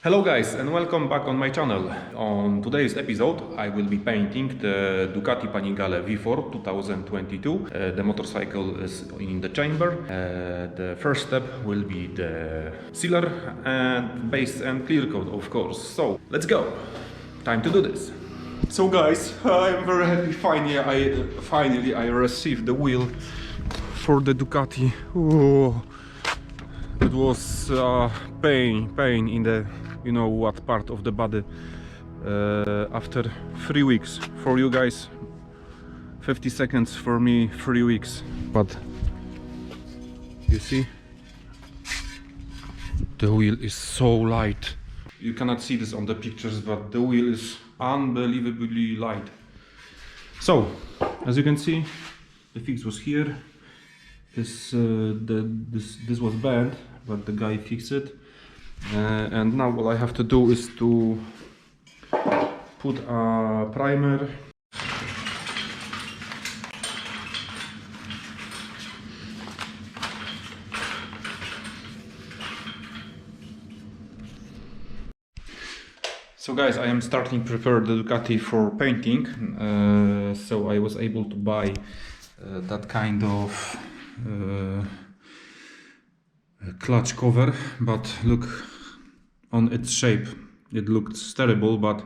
Hello guys and welcome back on my channel. On today's episode I will be painting the Ducati Panigale V4 2022. The motorcycle is in the chamber. The first step will be the sealer and base and clear coat, of course. So let's go! Time to do this. So guys, I'm very happy. Finally I received the wheel for the Ducati. Ooh. It was pain in the you know what part of the body after 3 weeks. For you guys 50 seconds, for me 3 weeks. But you see, the wheel is so light. You cannot see this on the pictures, but the wheel is unbelievably light. So as you can see, the fix was here. This was bad, but the guy fixed it. And now all I have to do is to put a primer. So guys, I am starting to prepare the Ducati for painting. So I was able to buy that kind of clutch cover, but look on its shape, it looks terrible, but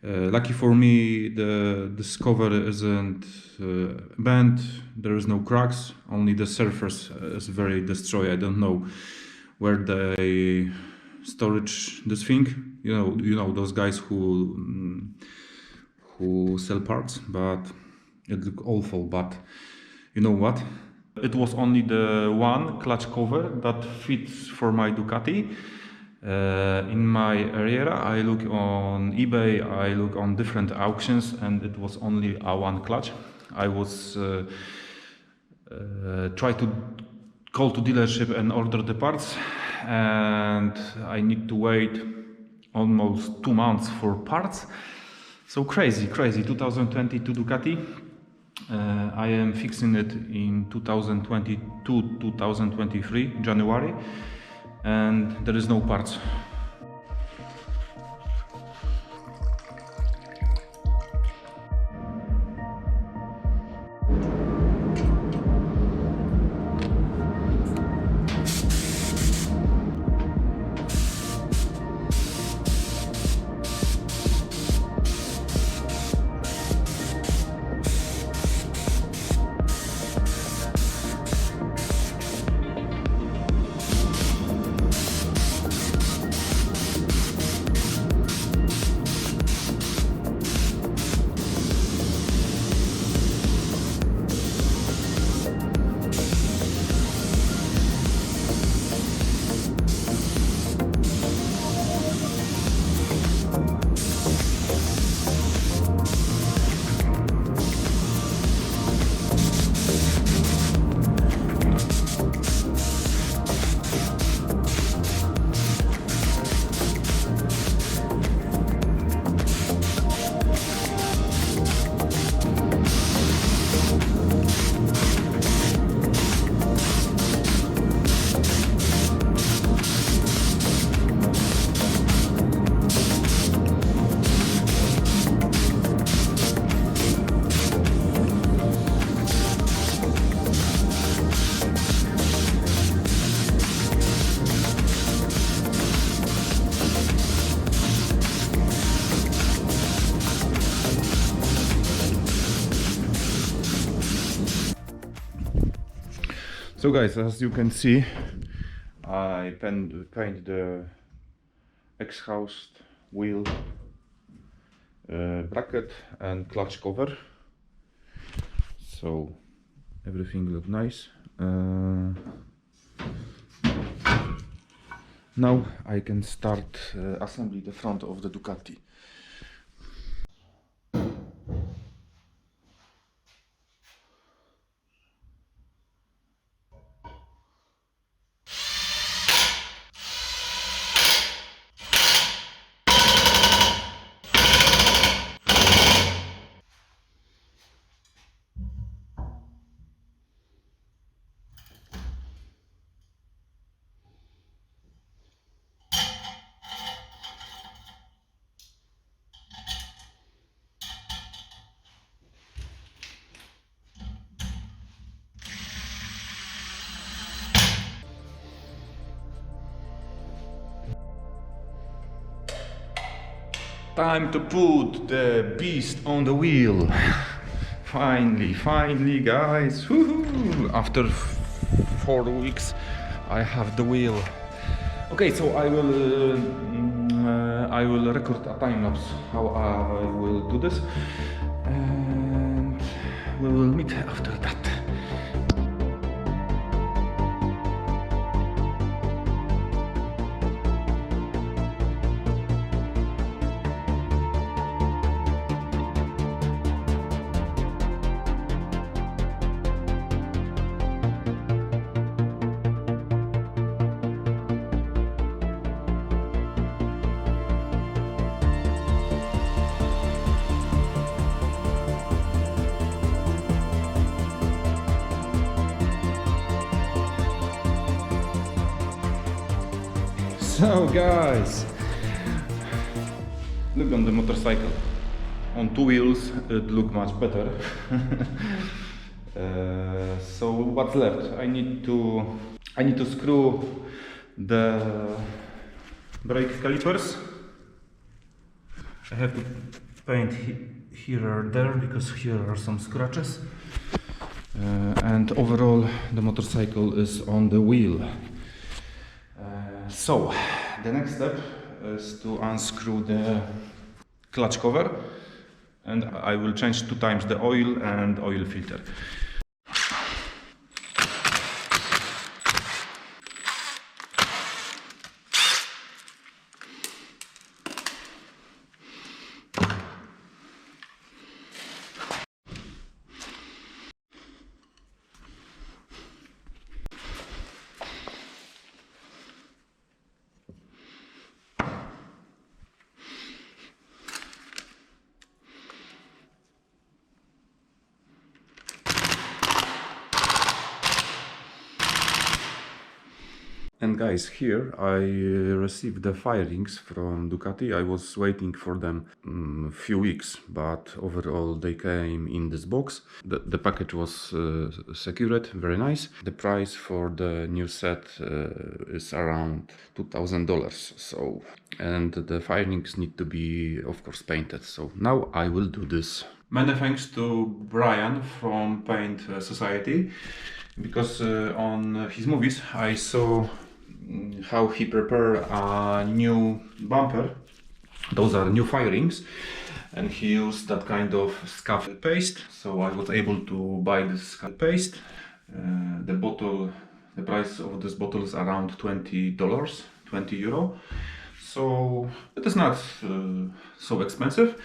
lucky for me this cover isn't bent. There is no cracks, only the surface is very destroyed. I don't know where they storage this thing, you know those guys who sell parts, but it look awful. But you know what? It was only the one clutch cover that fits for my Ducati. In my area, I look on eBay, I look on different auctions, and it was only a one clutch. I was try to call to dealership and order the parts, and I need to wait almost 2 months for parts. So crazy 2022 Ducati. I am fixing it in 2022-2023 January, and there is no parts. So guys, as you can see, I paint the exhaust wheel bracket and clutch cover, so everything look nice. Now I can start assembly the front of the Ducati. Time to put the beast on the wheel. Finally, guys. Woohoo! After 4 weeks, I have the wheel. Okay, so I will record a time lapse how I will do this, and we will meet after that. So guys, look on the motorcycle. On 2 wheels it looks much better. So what's left? I need to screw the brake calipers. I have to paint here or there because here are some scratches. And overall the motorcycle is on the wheel. So the next step is to unscrew the clutch cover, and I will change 2 times the oil and oil filter. And guys, here I received the firings from Ducati. I was waiting for them few weeks, but overall they came in this box. The package was secured, very nice. The price for the new set is around $2,000. So, and the firings need to be, of course, painted. So now I will do this. Many thanks to Brian from Paint Society, because on his movies I saw how he prepared a new bumper. Those are new firings, and he used that kind of scuff paste. So I was able to buy this scuff paste. The price of this bottle is around $20, €20. So it is not so expensive,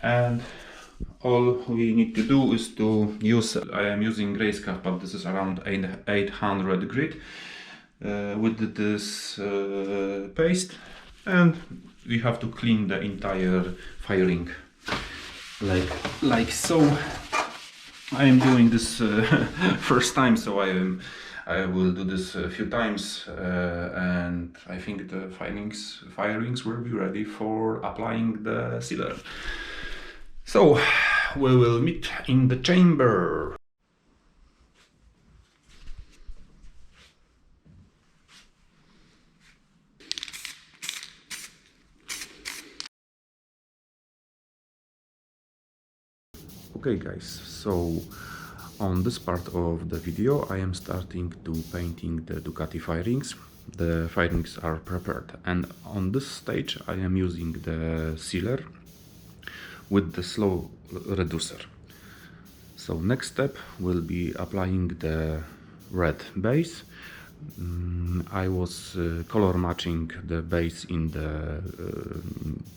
and all we need to do is to use, I am using gray scuff, but this is around 800 grit. With this paste, and we have to clean the entire firing like so. I am doing this first time, so I will do this a few times, and I think the firings will be ready for applying the sealer. So we will meet in the chamber. Okay guys, so on this part of the video I am starting to painting the Ducati firings. The firings are prepared, and on this stage I am using the sealer with the slow reducer. So next step will be applying the red base. I was color matching the base in the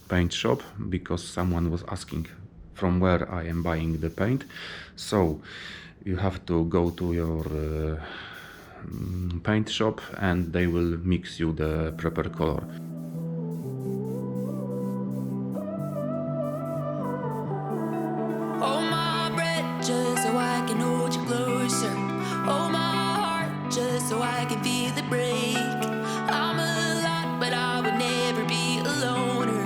paint shop because someone was asking from where I am buying the paint. So you have to go to your paint shop and they will mix you the proper color. Hold my breath just so I can hold you closer. Hold my heart just so I can feel the break. I'm a lot, but I would never be a loner.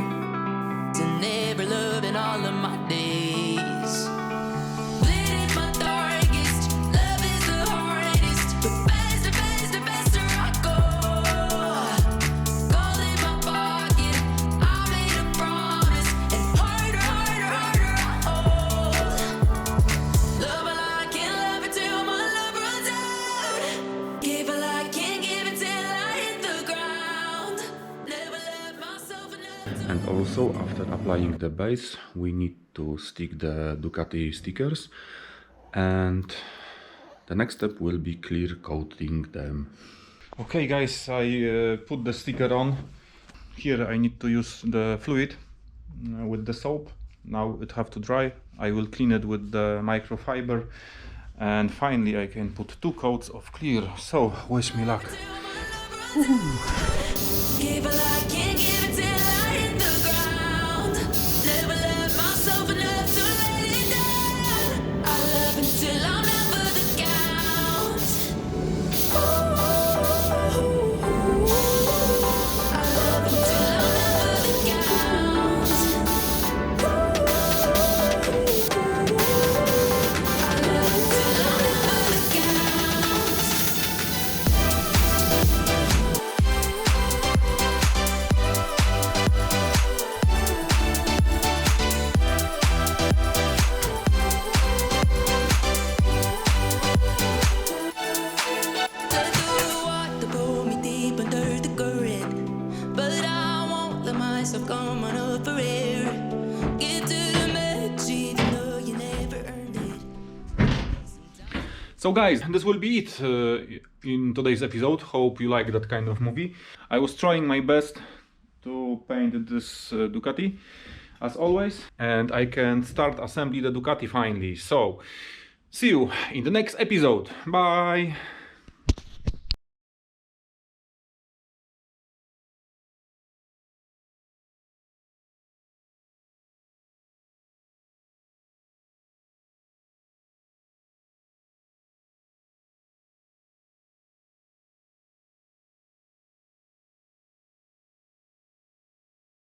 To never love in all of my days. Lit in my darkest, love is the hardest. But faster, faster, faster I go. Gold in my pocket, I made a promise. And also, after applying the base, we need to stick the Ducati stickers, and the next step will be clear coating them. Okay guys, I put the sticker on. Here I need to use the fluid with the soap. Now it have to dry. I will clean it with the microfiber, and finally I can put 2 coats of clear. So wish me luck. Give it like can't give it till I hit the ground. Never let myself enough to let it down. I love until I'm never the count. I love until I'm never the count. I love until I'm never the count. Let the water pull me deep under the current, but I won't let myself come on up for air. Get to the match even though you never earned it. So guys, this will be it in today's episode. Hope you like that kind of movie. I was trying my best to paint this Ducati as always, and I can start assembly the Ducati finally. So see you in the next episode. Bye.